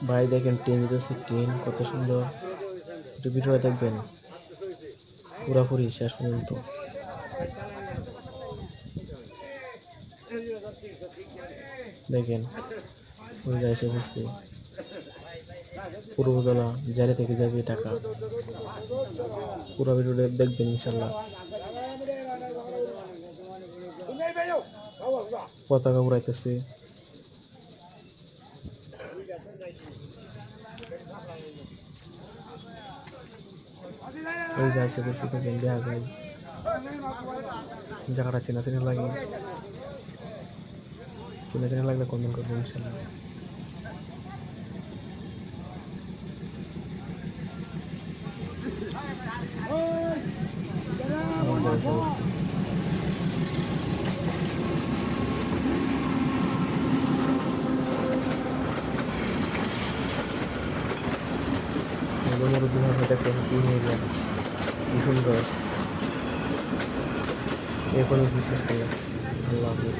ভাই দেখেন ট্রেন যেতেছে, ট্রেন কত সুন্দর। একটু ভিডিও দেখবেন পুরাপুরি শেষ পর্যন্ত। দেখেন ওই যায় এসে বুঝতে পূর্বতলা জারি থেকে যাবে টাকা। পুরো ভিডিওটা দেখবেন ইনশাল্লাহ। পতাকা উড়াইতেছে। ওই যে এসে বুঝতে দেখেন দেখা যায় জায়গাটা চেনা চেনা লাগে। চেনা চেনা লাগলে কমেন্ট করবেন ইনশাল্লাহ। মুরব্বী দেখতে সিন এরিয়া কি সুন্দর। এরপরে বিশেষ করে আল্লাহ হাফিজ।